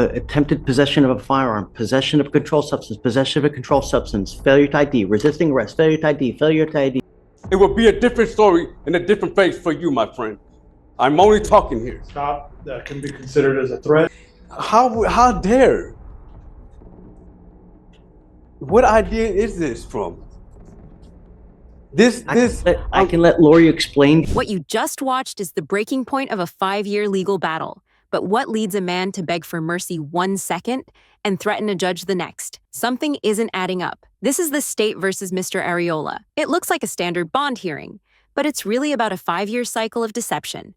attempted possession of a firearm, possession of a controlled substance, failure to ID, resisting arrest, failure to ID, failure to ID. It would be a different story and a different face for you, my friend. I'm only talking here. Stop. That can be considered as a threat. How dare? What idea is this from? I can let Lori explain. What you just watched is the breaking point of a 5-year legal battle. But what leads a man to beg for mercy 1 second and threaten a judge the next? Something isn't adding up. This is the state versus Mr. Areola. It looks like a standard bond hearing, but it's really about a 5-year cycle of deception.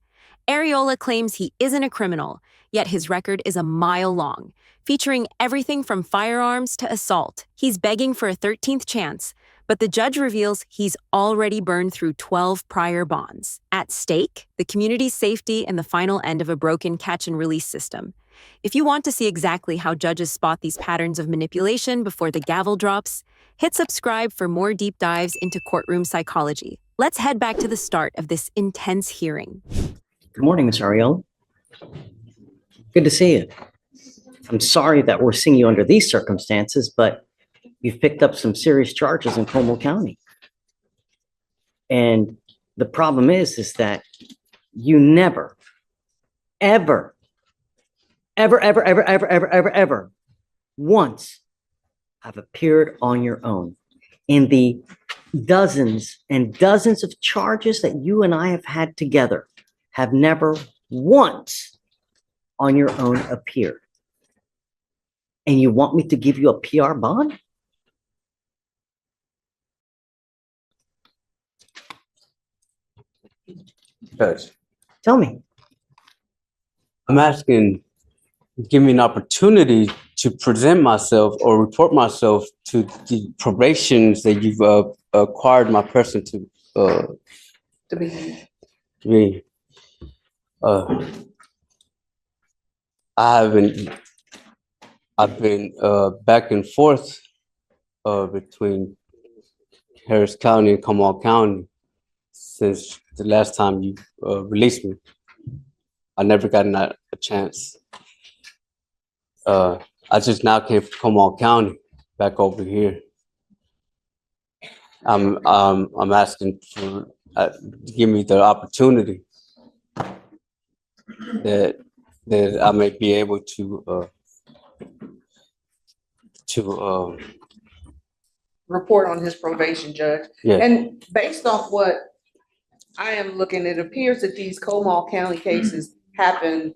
Areola claims he isn't a criminal, yet his record is a mile long, featuring everything from firearms to assault. He's begging for a 13th chance, but the judge reveals he's already burned through 12 prior bonds. At stake, the community's safety and the final end of a broken catch-and-release system. If you want to see exactly how judges spot these patterns of manipulation before the gavel drops, hit subscribe for more deep dives into courtroom psychology. Let's head back to the start of this intense hearing. Good morning, Ms. Ariel. Good to see you. I'm sorry that we're seeing you under these circumstances, but you've picked up some serious charges in Como County. And the problem is that you never, ever once have appeared on your own in the dozens and dozens of charges that you and I have had together. Have never once on your own appeared. And you want me to give you a PR bond? Judge, Tell me. I'm asking, give me an opportunity to present myself or report myself to the probations that you've acquired my person to be. I've been back and forth between Harris County and Comal County since the last time you released me. I never gotten a chance. I just now came from Comal County back over here. I'm asking for to give me the opportunity that I may be able to report on his probation, Judge. Yes. And based off what I am looking, it appears that these Comal County cases happened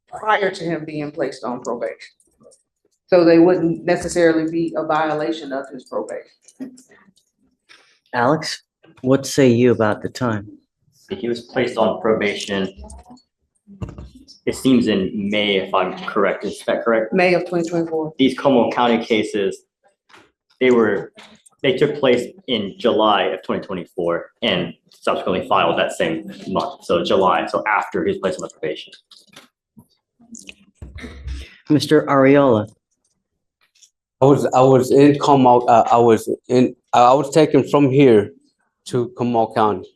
prior to him being placed on probation. So they wouldn't necessarily be a violation of his probation. Alex, what say you about the time? He was placed on probation, it seems in May, if I'm correct. Is that correct? May of 2024. These Como County cases, they took place in July of 2024 and subsequently filed that same month. So July, so after he was placed on the probation. Mr. Areola. I was in Comal. I was taken from here to Comal County.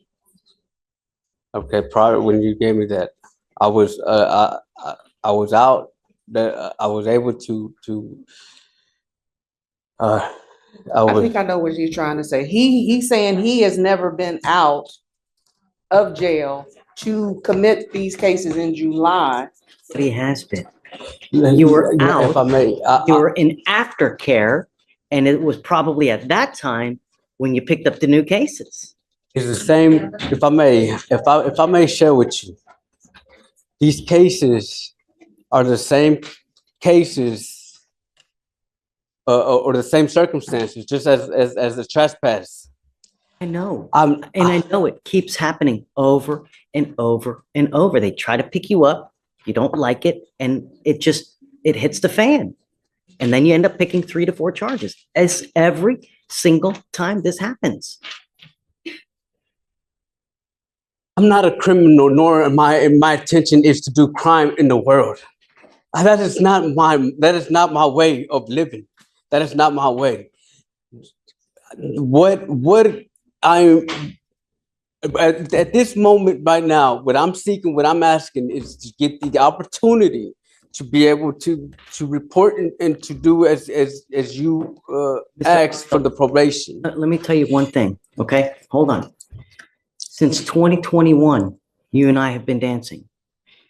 Okay, prior when you gave me that, I was out. That I was able to. I think I know what you're trying to say. He's saying he has never been out of jail to commit these cases in July. But he has been. You were out. If I may, You were in aftercare, and it was probably at that time when you picked up the new cases. it's the same. If I may share with you, these cases are the same cases or the same circumstances, just as the trespass. I know. And I know it keeps happening over and over and over. They try to pick you up, you don't like it, and it hits the fan. And then you end up picking 3 to 4 charges as every single time this happens. I'm not a criminal, nor my intention is to do crime in the world. That is not my way of living. That is not my way. What At this moment right now, what I'm seeking, what I'm asking is to get the opportunity to be able to report and to do as you asked for the probation. Let me tell you one thing, okay? Hold on. Since 2021, you and I have been dancing.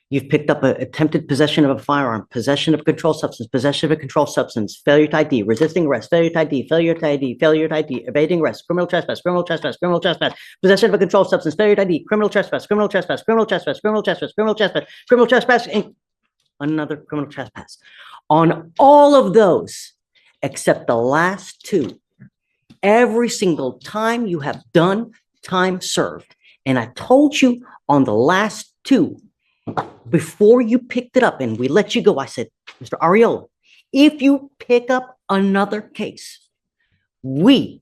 You've picked up attempted possession of a firearm, possession of a controlled substance, possession of a controlled substance, failure to ID, resisting arrest, failure to ID, failure to ID, failure to ID, evading arrest, criminal trespass, criminal trespass, criminal trespass, possession of a controlled substance, failure to ID, criminal trespass, criminal trespass, criminal trespass, criminal trespass, criminal trespass, criminal trespass, and another criminal trespass. On all of those, except the last two, every single time you have done time served. And I told you on the last two, before you picked it up and we let you go, I said, Mr. Ariola, if you pick up another case, we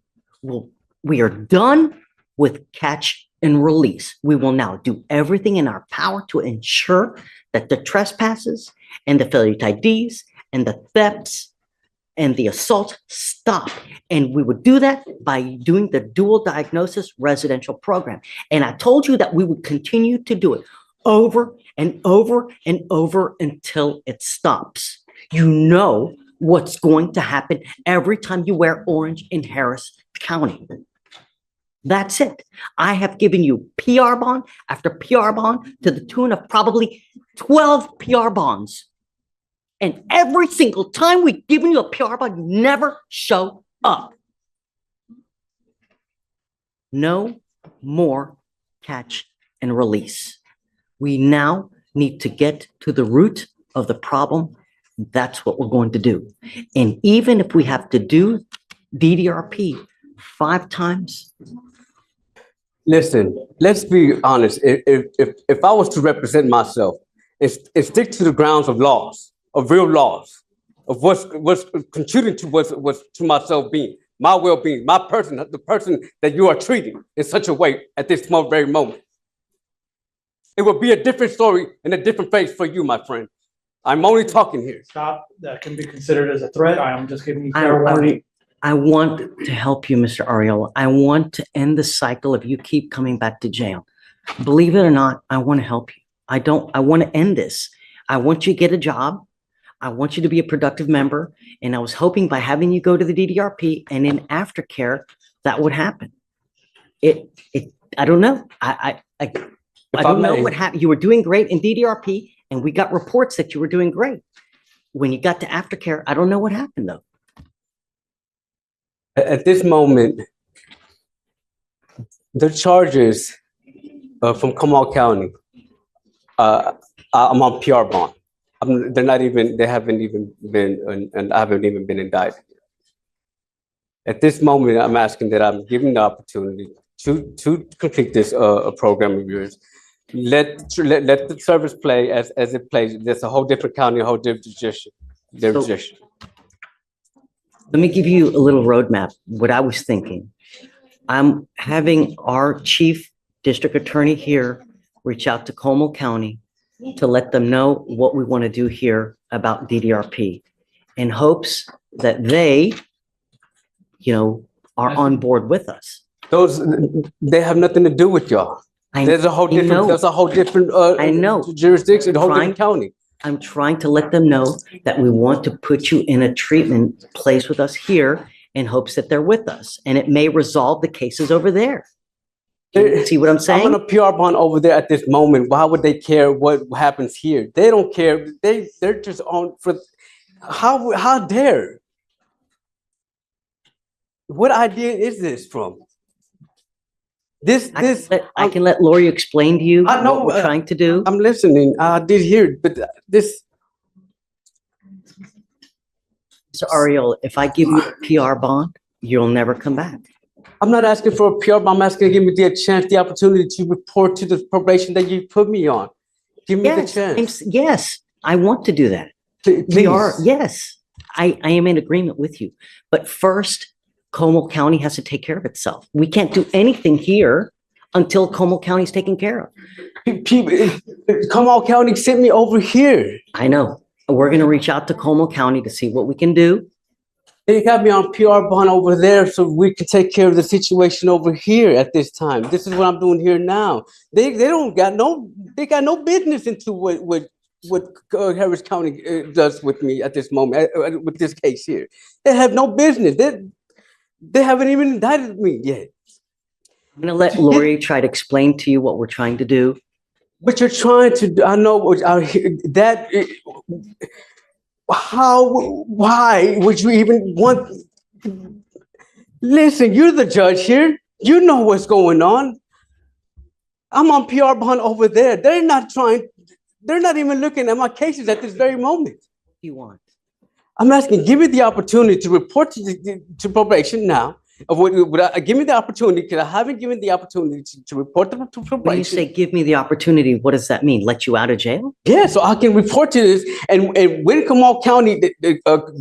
are done with catch and release. We will now do everything in our power to ensure that the trespasses and the failure to IDs and the thefts and the assault stop. And we would do that by doing the dual diagnosis residential program. And I told you that we would continue to do it over and over and over until it stops. You know what's going to happen every time you wear orange in Harris County. That's it. I have given you PR bond after PR bond to the tune of probably 12 PR bonds. And every single time we've given you a PR bond, you never show up. No more catch and release. We now need to get to the root of the problem. That's what we're going to do. And even if we have to do DDRP 5 times. Listen, let's be honest. If I was to represent myself and stick to the grounds of laws, of real laws, of what's contributing to what's to myself being, my well-being, my person, the person that you are treating in such a way at this very moment. It would be a different story and a different face for you, my friend. I'm only talking here. Stop. That can be considered as a threat. I am just giving you fair warning. I want to help you, Mr. Ariola. I want to end the cycle of you keep coming back to jail. Believe it or not, I want to help you. I want to end this. I want you to get a job. I want you to be a productive member. And I was hoping by having you go to the DDRP and in aftercare, that would happen. I don't know. I don't know what happened. You were doing great in DDRP and we got reports that you were doing great. When you got to aftercare, I don't know what happened though. At this moment, the charges from Comal County, I'm on PR bond. They haven't even been, and I haven't even been indicted. At this moment, I'm asking that I'm given the opportunity to complete this program of yours. Let the service play as it plays. There's a whole different county, a whole different jurisdiction. Let me give you a little roadmap, what I was thinking. I'm having our chief district attorney here reach out to Comal County to let them know what we want to do here about DDRP in hopes that they, are on board with us. They have nothing to do with y'all. There's a whole different I know. Jurisdiction, a whole different county. I'm trying to let them know that we want to put you in a treatment place with us here in hopes that they're with us. And it may resolve the cases over there. See what I'm saying? I'm on a PR bond over there at this moment. Why would they care what happens here? They don't care. They're just on for how dare? What idea is this from? I can let Lori explain to you what we're trying to do. I'm listening. I did hear it, but this. So Ariel, if I give you a PR bond, you'll never come back. I'm not asking for a PR bond. I'm asking to give me the opportunity to report to the probation that you put me on. Give me the chance. Yes, I want to do that. Yes, I am in agreement with you. But first, Comal County has to take care of itself. We can't do anything here until Comal County is taken care of. Comal County sent me over here. I know. We're going to reach out to Comal County to see what we can do. They got me on PR bond over there so we can take care of the situation over here at this time. This is what I'm doing here now. They got no business into what Harris County does with me at this moment, with this case here. They have no business. They haven't even indicted me yet. I'm gonna let Lori try to explain to you what we're trying to do. What you're trying to do, I know that. Why would you even want? Listen, you're the judge here. You know what's going on. I'm on PR bond over there. They're not even looking at my cases at this very moment. What do you want? I'm asking, give me the opportunity to report to probation now. Give me the opportunity, because I haven't given the opportunity to report to probation. When you say give me the opportunity, what does that mean? Let you out of jail? Yeah, so I can report to this, and when Comal County,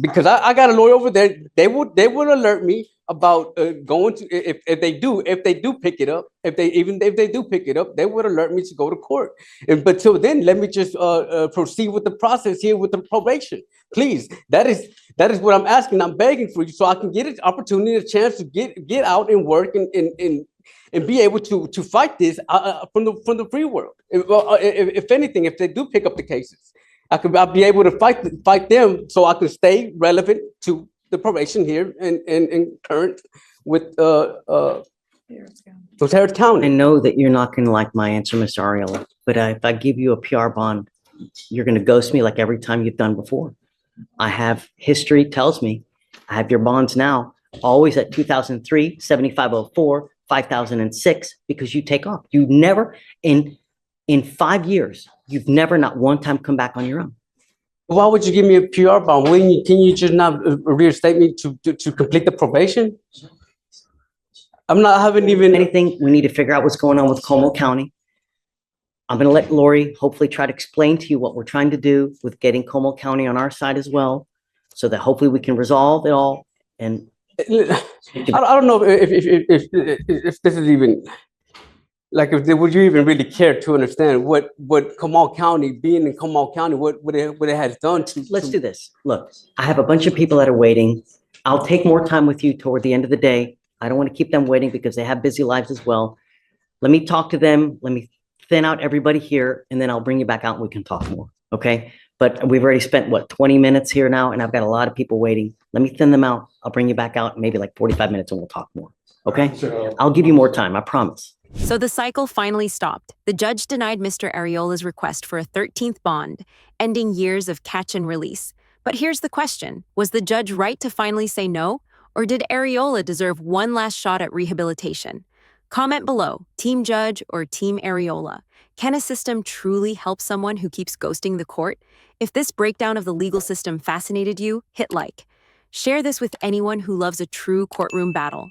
because I got a lawyer over there, they would alert me about going to, if they do pick it up, if they do pick it up, they would alert me to go to court. But till then, let me just proceed with the process here with the probation, please. That is what I'm asking. I'm begging for you, so I can get an opportunity, a chance to get out and work and be able to fight this from the free world. If anything, if they do pick up the cases, I'll be able to fight them, so I can stay relevant to the probation here and current with Harris County. I know that you're not gonna like my answer, Mr. Ariola, but if I give you a PR bond, you're gonna ghost me like every time you've done before. I have, history tells me, I have your bonds now, always at 2003, 7504, 5006, because you take off. You never, in 5 years, you've never not one time come back on your own. Why would you give me a PR bond? Can you just not reinstate me to complete the probation? I haven't even. Anything, we need to figure out what's going on with Como County. I'm gonna let Lori hopefully try to explain to you what we're trying to do with getting Como County on our side as well, so that hopefully we can resolve it all. And I don't know if this is even, like, would you even really care to understand what Comal County, being in Comal County, what it has done to. let's do this. Look, I have a bunch of people that are waiting. I'll take more time with you toward the end of the day. I don't want to keep them waiting because they have busy lives as well. Let me talk to them. Let me thin out everybody here, and then I'll bring you back out and we can talk more, okay? But we've already spent, what, 20 minutes here now, and I've got a lot of people waiting. Let me thin them out. I'll bring you back out in maybe like 45 minutes and we'll talk more, okay? I'll give you more time, I promise. So the cycle finally stopped. The judge denied Mr. Ariola's request for a 13th bond, ending years of catch and release. But here's the question. Was the judge right to finally say no? Or did Ariola deserve one last shot at rehabilitation? Comment below, Team Judge or Team Ariola. Can a system truly help someone who keeps ghosting the court? If this breakdown of the legal system fascinated you, hit like. Share this with anyone who loves a true courtroom battle.